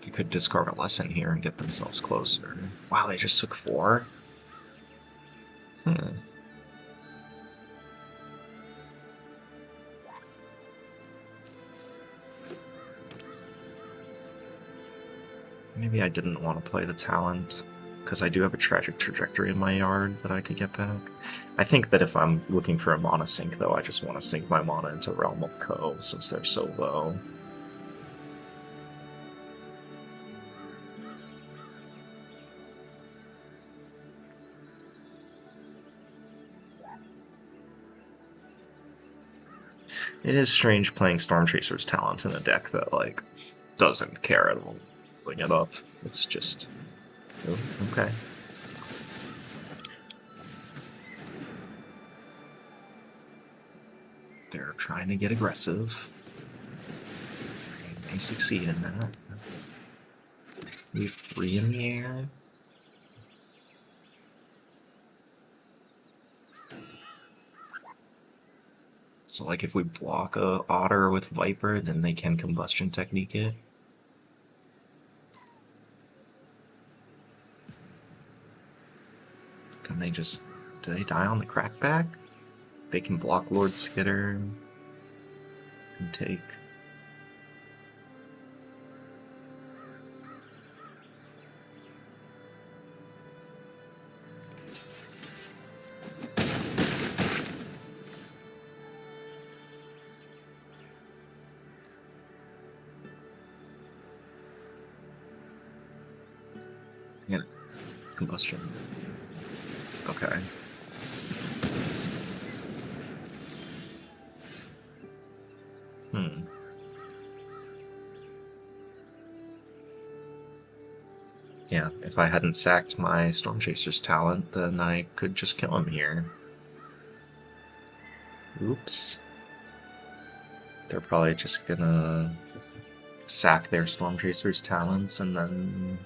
They could discard a lesson here and get themselves closer. Wow, they just took 4? Maybe I didn't want to play the talent, because I do have a Tragic Trajectory in my yard that I could get back. I think that if I'm looking for a mana sink, though, I just want to sink my mana into Realm of Koh, since they're so low. It is strange playing Stormchaser's talent in a deck that, like, doesn't care at all. Bring it up. It's just... Oh, okay. They're trying to get aggressive. They may succeed in that. We have 3 in the air. So, like, if we block a Otter with Viper, then they can Combustion Technique it. Can they just... Do they die on the Crackback? They can block Lord Skitter and take... Yeah, Combustion. Okay. Yeah, if I hadn't sacked my Stormchaser's talent, then I could just kill him here. Oops. They're probably just gonna sack their Stormchaser's talents and then...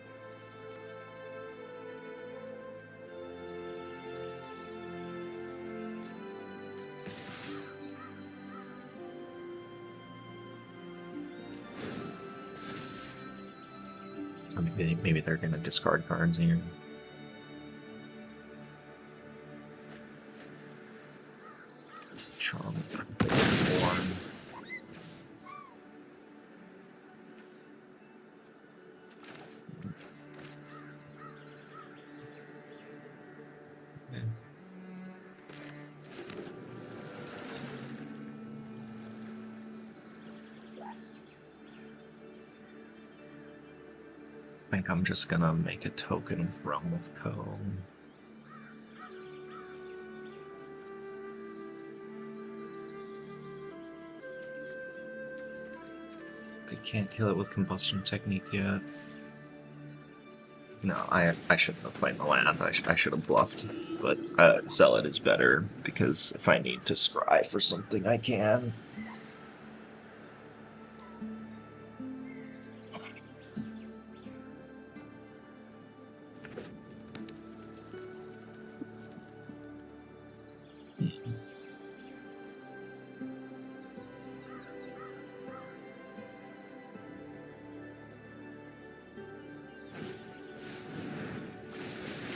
Or maybe they're gonna discard cards here. Chomp. Form. I think I'm just gonna make a token with Realm of Koh. They can't kill it with Combustion Technique yet. No, I shouldn't have played the land. I should have bluffed. But Zealot is better, because if I need to scry for something, I can.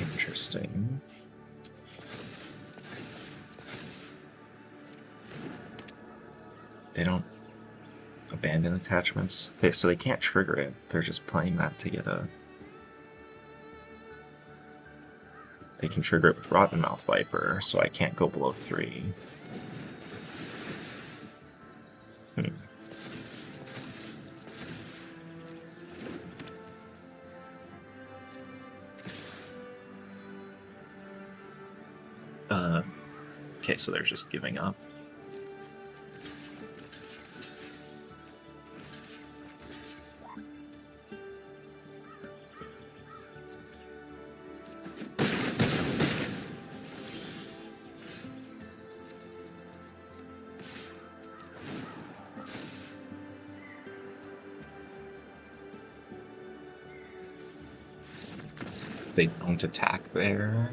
Interesting. They don't abandon attachments, so they can't trigger it. They're just playing that to get a... They can trigger it with Rottenmouth Viper, so I can't go below 3. Okay, so they're just giving up. They don't attack there.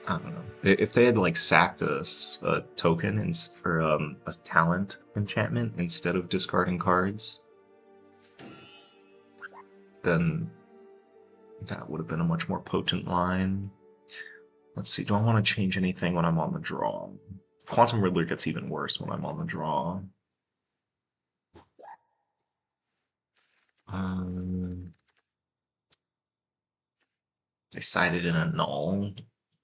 I don't know. If they had like sacked a token or a talent enchantment instead of discarding cards, then that would have been a much more potent line. Let's see. Do I want to change anything when I'm on the draw? Quantum Riddler gets even worse when I'm on the draw. They sided in a null,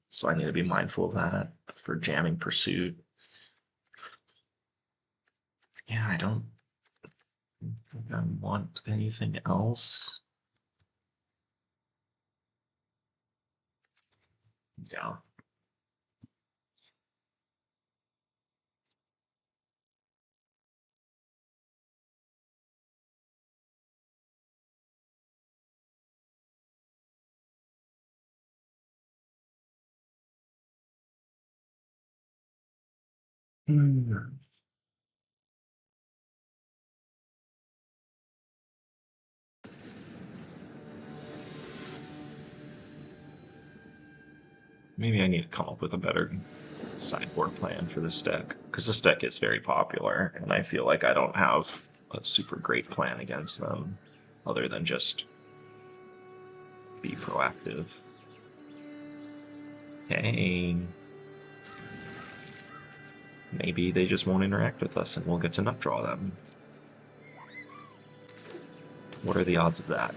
so I need to be mindful of that for jamming Pursuit. Yeah, I don't think I want anything else. Yeah. Hmm. Maybe I need to come up with a better sideboard plan for this deck, because this deck is very popular, and I feel like I don't have a super great plan against them, other than just be proactive. Hey, maybe they just won't interact with us and we'll get to nut draw them. What are the odds of that?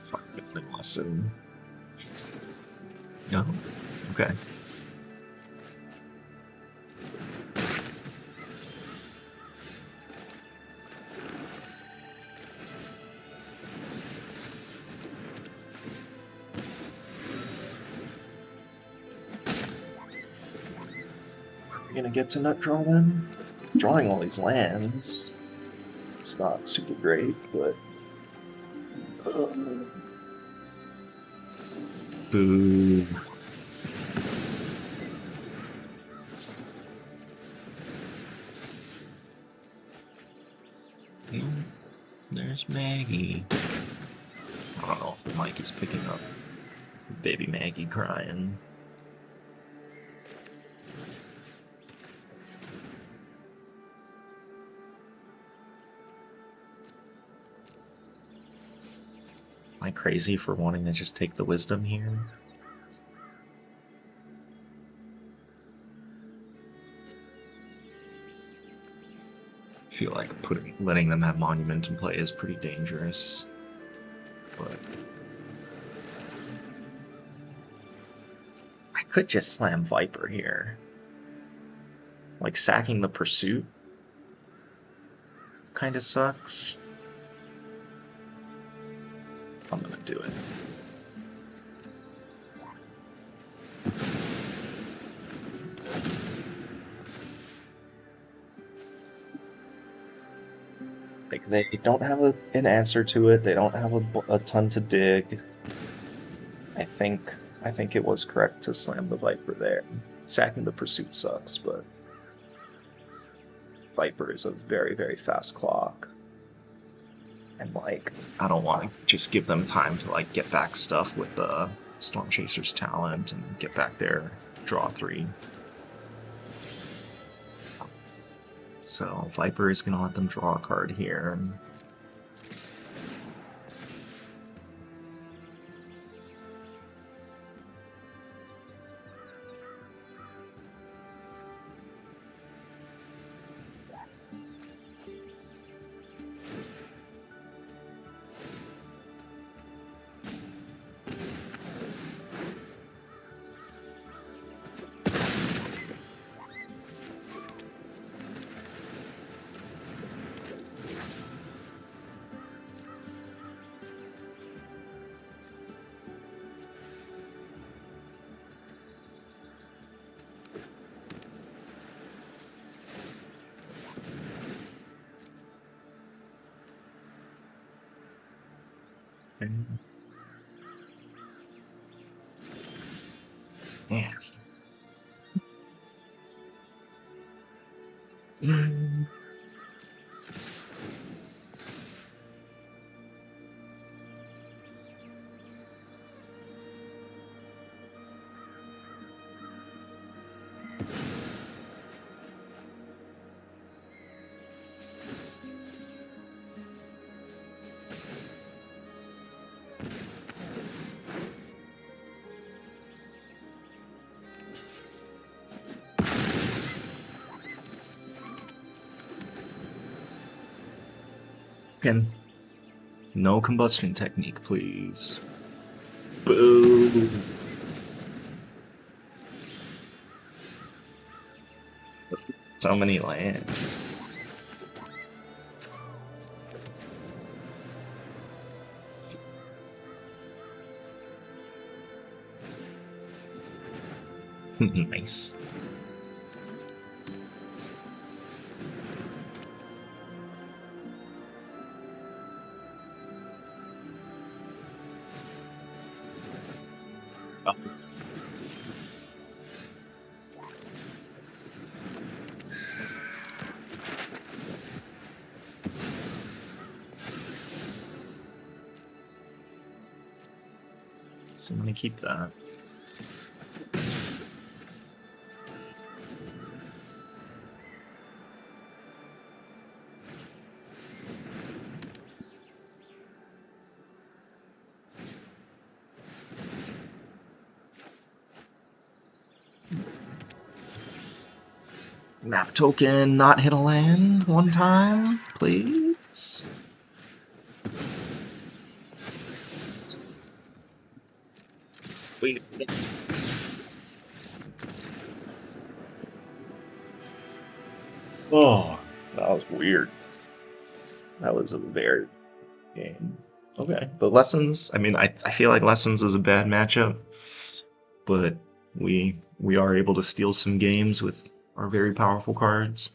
Fucking lesson. Oh, okay. Are we gonna get to nut draw then? Drawing all these lands. It's not super great, but. Boo. There's Maggie. I don't know if the mic is picking up baby Maggie crying. Am I crazy for wanting to just take the wisdom here? I feel like letting them have Monument in play is pretty dangerous. But I could just slam Viper here. Like, sacking the Pursuit kind of sucks. I'm gonna do it. Like, they don't have an answer to it. They don't have a ton to dig. I think it was correct to slam the Viper there. Sacking the Pursuit sucks, but Viper is a very, very fast clock. And, like, I don't want to just give them time to, like, get back stuff with the Stormchaser's talent and get back their draw 3. So Viper is going to let them draw a card here. Yeah. No combustion technique, please. Boo! So many lands. Nice. Oh. So I'm gonna keep that. Map token, not hit a land one time, please. Wait. Oh, that was weird. That was a very game. Okay, but Lessons. I mean, I feel like Lessons is a bad matchup, but we are able to steal some games with our very powerful cards.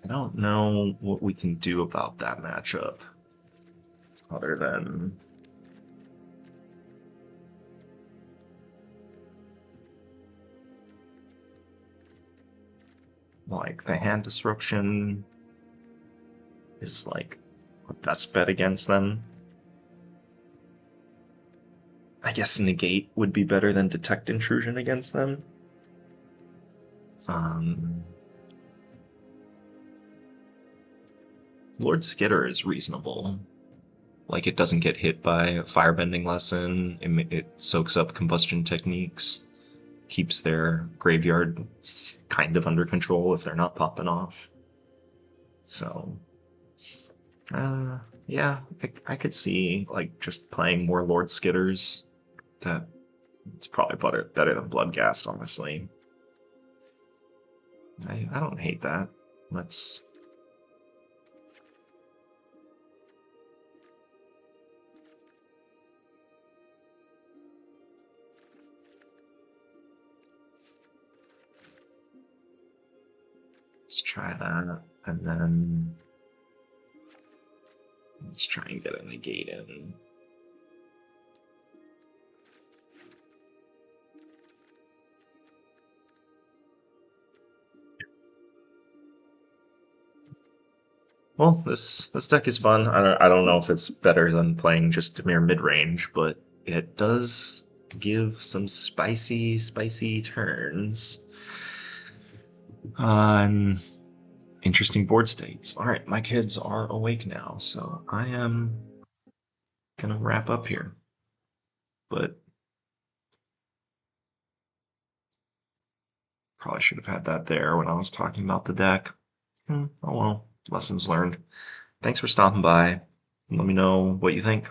I don't know what we can do about that matchup, other than like the hand disruption is like our best bet against them. I guess negate would be better than detect intrusion against them. Lord Skitter is reasonable. Like, it doesn't get hit by a firebending lesson, it soaks up combustion techniques, keeps their graveyard kind of under control if they're not popping off. So, yeah, I could see, like, just playing more Lord Skitters. That it's probably better than Bloodghast, honestly. I don't hate that. Let's try that, and then let's try and get a negate in. Well, this deck is fun. I don't know if it's better than playing just Dimir mid range, but it does give some spicy turns on interesting board states. All right, my kids are awake now, so I am gonna wrap up here. But probably should have had that there when I was talking about the deck. Oh well, lessons learned. Thanks for stopping by. Let me know what you think.